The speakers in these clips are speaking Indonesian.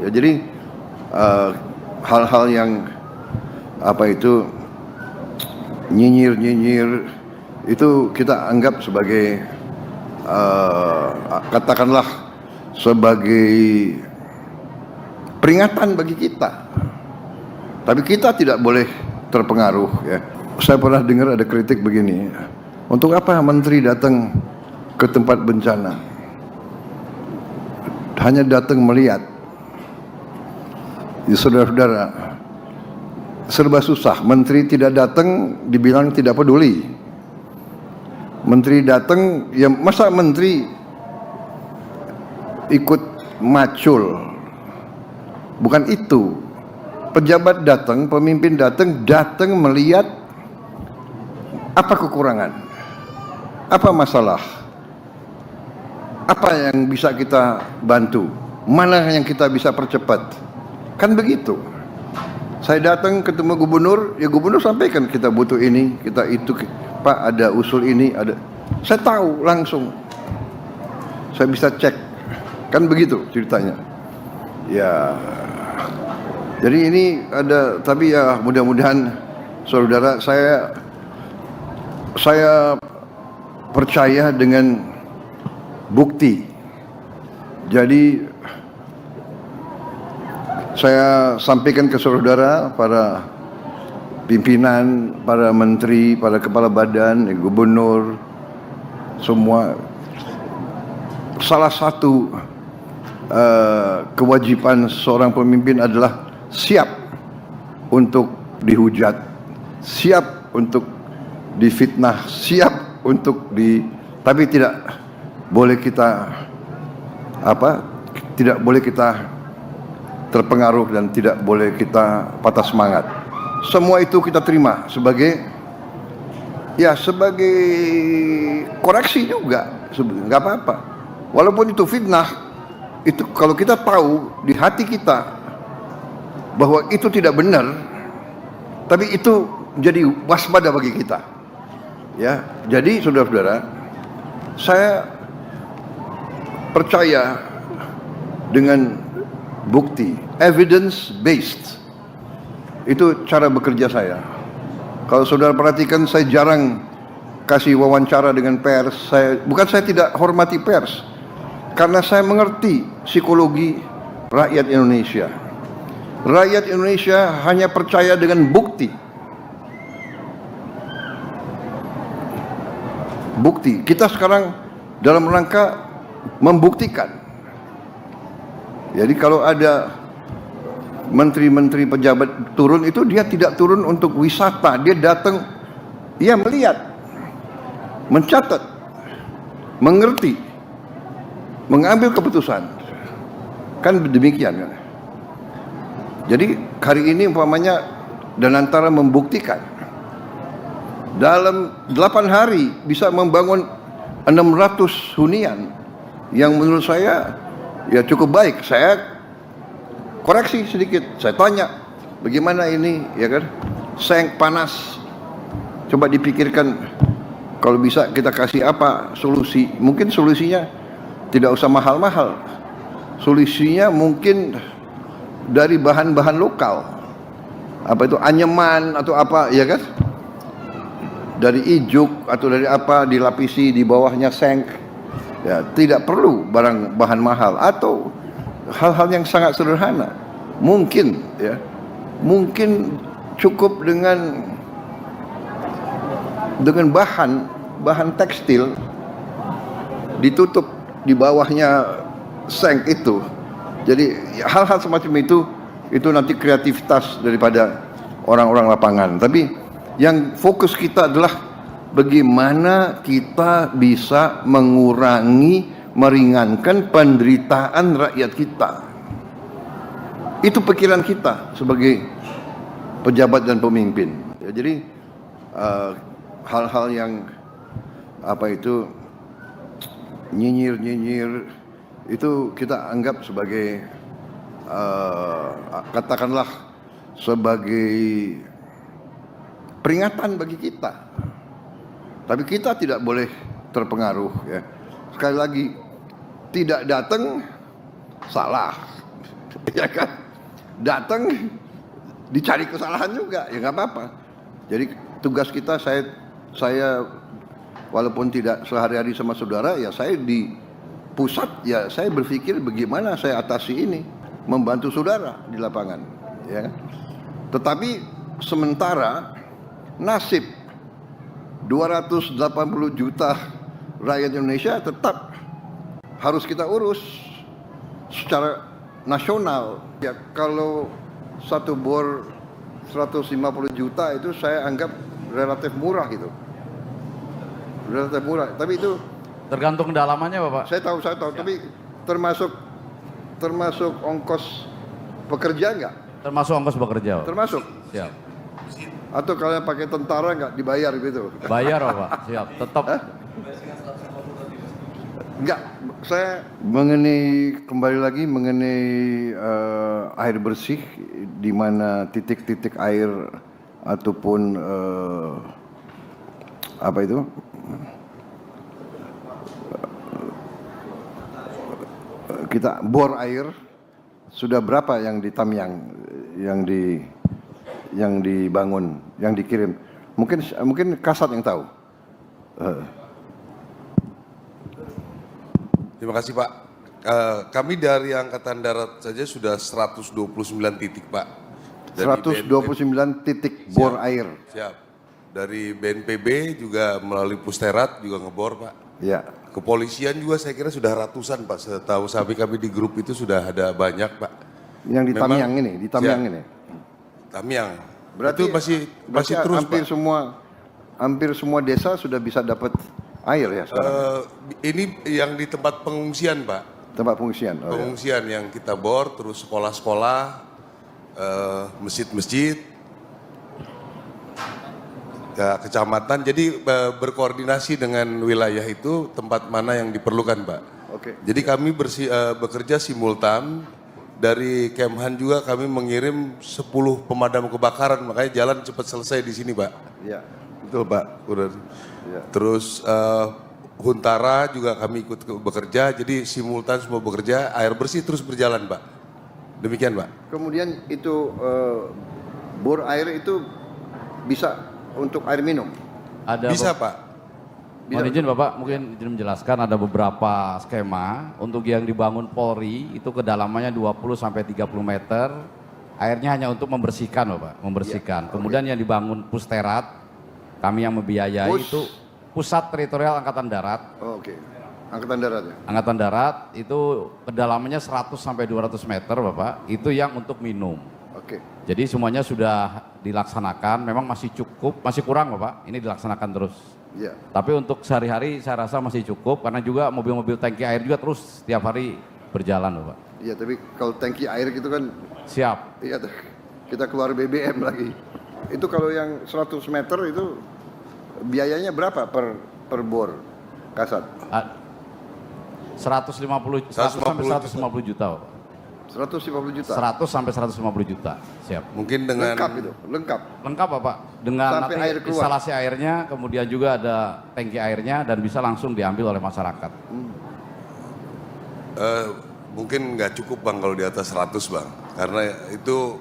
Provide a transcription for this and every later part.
Ya, jadi hal-hal yang nyinyir itu kita anggap sebagai katakanlah sebagai peringatan bagi kita. Tapi kita tidak boleh terpengaruh, ya. Saya pernah dengar ada kritik begini, untuk apa menteri datang ke tempat bencana? Hanya datang melihat. Ya, saudara-saudara, serba susah. Menteri tidak datang dibilang tidak peduli. Menteri datang, ya masa menteri ikut macul? Bukan itu. Pejabat datang, pemimpin datang melihat apa kekurangan, apa masalah, apa yang bisa kita bantu, mana yang kita bisa percepat. Kan begitu. Saya datang ketemu gubernur, ya gubernur sampaikan kita butuh ini, kita itu, Pak ada usul ini, ada. Saya tahu langsung. Saya bisa cek. Kan begitu ceritanya. Ya. Jadi ini ada, tapi ya mudah-mudahan saudara, saya percaya dengan bukti. Jadi saya sampaikan ke saudara, para pimpinan, para menteri, para kepala badan, gubernur, semua, salah satu kewajiban seorang pemimpin adalah siap untuk dihujat, siap untuk difitnah, siap untuk tapi tidak boleh kita terpengaruh dan tidak boleh kita patah semangat. Semua itu kita terima sebagai koreksi juga, nggak apa-apa. Walaupun itu fitnah, itu kalau kita tahu di hati kita bahwa itu tidak benar, tapi itu jadi waspada bagi kita. Ya, jadi saudara-saudara, saya percaya dengan bukti, evidence based. Itu cara bekerja saya. Kalau saudara perhatikan, saya jarang kasih wawancara dengan pers. Bukan saya tidak hormati pers, karena saya mengerti psikologi rakyat Indonesia. Rakyat Indonesia hanya percaya dengan bukti. Bukti. Kita sekarang dalam rangka membuktikan. Jadi kalau ada menteri-menteri pejabat turun, itu dia tidak turun untuk wisata. Dia datang, ia melihat, mencatat, mengerti, mengambil keputusan. Kan demikian kan. Jadi hari ini umpamanya Danantara membuktikan dalam 8 hari bisa membangun 600 hunian yang menurut saya ya cukup baik. Saya koreksi sedikit, saya tanya bagaimana ini, ya kan, seng panas, coba dipikirkan kalau bisa kita kasih apa solusi. Mungkin solusinya tidak usah mahal-mahal, solusinya mungkin dari bahan-bahan lokal, apa itu anyaman atau apa, ya kan, dari ijuk atau dari apa, dilapisi di bawahnya seng. Ya, tidak perlu bahan mahal, atau hal-hal yang sangat sederhana. Mungkin cukup dengan bahan tekstil ditutup di bawahnya seng itu. Jadi hal-hal semacam itu nanti kreativitas daripada orang-orang lapangan. Tapi yang fokus kita adalah bagaimana kita bisa meringankan penderitaan rakyat kita. Itu pikiran kita sebagai pejabat dan pemimpin. Ya, jadi hal-hal yang nyinyir itu kita anggap sebagai katakanlah sebagai peringatan bagi kita. Tapi kita tidak boleh terpengaruh, ya. Sekali lagi, tidak datang salah. Ya kan? Datang dicari kesalahan juga, ya nggak apa-apa. Jadi tugas kita, saya walaupun tidak sehari-hari sama saudara, ya saya di pusat, ya saya berpikir bagaimana saya atasi ini, membantu saudara di lapangan, ya. Tetapi sementara nasib 280 juta rakyat Indonesia tetap harus kita urus secara nasional. Ya kalau satu bor 150 juta itu saya anggap relatif murah gitu. Relatif murah, tapi itu tergantung kedalamannya Bapak. Saya tahu, tapi termasuk ongkos pekerja nggak? Termasuk ongkos bekerja Bapak. Termasuk. Siap. Atau kalian pakai tentara nggak dibayar gitu? Bayar Bapak, siap. Tetap. Enggak, saya kembali lagi mengenai air bersih, di mana titik-titik air ataupun apa itu? Kita bor air sudah berapa yang di Tamyang, yang dibangun, yang dikirim? Mungkin Kasat yang tahu. Terima kasih Pak. Kami dari Angkatan Darat saja sudah 129 titik Pak. Dari 129 titik bor air. Siap. Dari BNPB juga melalui Pusterat juga ngebor Pak. Ya. Kepolisian juga saya kira sudah ratusan Pak. Setahu kami di grup itu sudah ada banyak Pak. Yang di Tamyang ini, ini. Tamyang. Berarti itu masih terus hampir semua desa sudah bisa dapat air ya sekarang. Ini yang di tempat pengungsian Pak. Tempat pengungsian. Oh, pengungsian yang kita bor, terus sekolah-sekolah, masjid-masjid, kecamatan. Jadi berkoordinasi dengan wilayah itu tempat mana yang diperlukan Pak. Oke. Jadi kami bekerja simultan. Dari Kemhan juga kami mengirim 10 pemadam kebakaran, makanya jalan cepat selesai di sini Pak. Iya. Betul Pak. Udah. Ya. Terus Huntara juga kami ikut bekerja, jadi simultan semua bekerja, air bersih terus berjalan Pak. Demikian Pak. Kemudian itu bor air itu bisa untuk air minum? Bisa Pak. Mohon izin Bapak, mungkin izin menjelaskan ada beberapa skema untuk yang dibangun Polri itu kedalamannya 20-30 meter, airnya hanya untuk membersihkan Bapak, membersihkan. Kemudian yang dibangun Pusterat, kami yang membiayai itu Pusat Teritorial Angkatan Darat. Oh, oke. Angkatan Darat ya? Angkatan Darat itu kedalamannya 100-200 meter Bapak, itu yang untuk minum. Oke. Jadi semuanya sudah dilaksanakan, memang masih cukup, masih kurang Bapak, ini dilaksanakan terus. Ya. Tapi untuk sehari-hari saya rasa masih cukup, karena juga mobil-mobil tangki air juga terus setiap hari berjalan Bapak. Iya, tapi kalau tangki air gitu kan. Siap. Iya, kita keluar BBM lagi. Itu kalau yang 100 meter itu biayanya berapa per bor, Kasat? 100 sampai 150 juta Bapak. 150 juta? 100 sampai 150 juta, siap. Mungkin dengan lengkap itu, lengkap. Lengkap Bapak, dengan sampai nanti air keluar. instalasi airnya, kemudian juga ada tangki airnya dan bisa langsung diambil oleh masyarakat. mungkin nggak cukup Bang kalau di atas 100 Bang, karena itu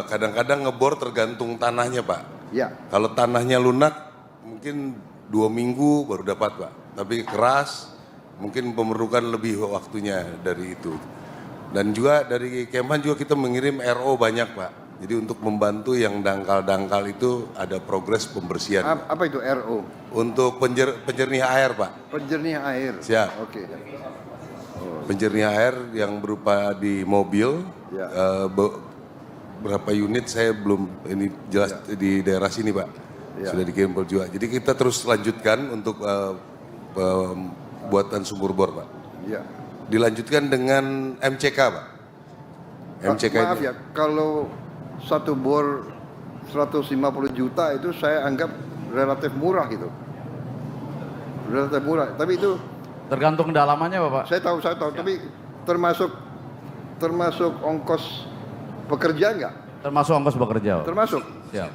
kadang-kadang ngebor tergantung tanahnya Pak. Ya. Kalau tanahnya lunak mungkin 2 minggu baru dapat Pak, tapi keras mungkin memerlukan lebih waktunya dari itu. Dan juga dari Kemhan juga kita mengirim RO banyak Pak. Jadi untuk membantu yang dangkal-dangkal itu ada progres pembersihan. Apa itu RO? Untuk penjernih air Pak. Penjernih air. Siap. Oke. Penjernih air yang berupa di mobil. Ya. Berapa unit saya belum ini jelas di daerah sini Pak. Ya. Sudah dikirim juga. Jadi kita terus lanjutkan untuk buatan sumur bor Pak. Ya. Dilanjutkan dengan MCK Pak. MCK Maaf itu. ya, kalau satu bor 150 juta itu saya anggap relatif murah gitu. Relatif murah, tapi itu Tergantung kedalamannya Bapak. saya tahu, tapi termasuk ongkos pekerja nggak? Termasuk ongkos bekerja Bapak. Termasuk. Siap.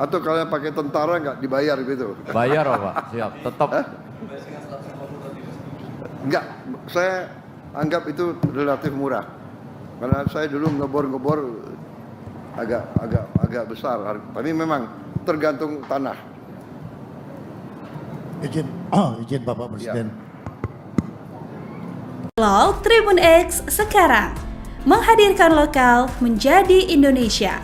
Atau kalian pakai tentara nggak dibayar gitu? Bayar Bapak, siap. Tetap. Enggak, saya anggap itu relatif murah. Karena saya dulu ngebor agak besar, tapi memang tergantung tanah. Izin Bapak Presiden. Tribun X sekarang menghadirkan lokal menjadi Indonesia.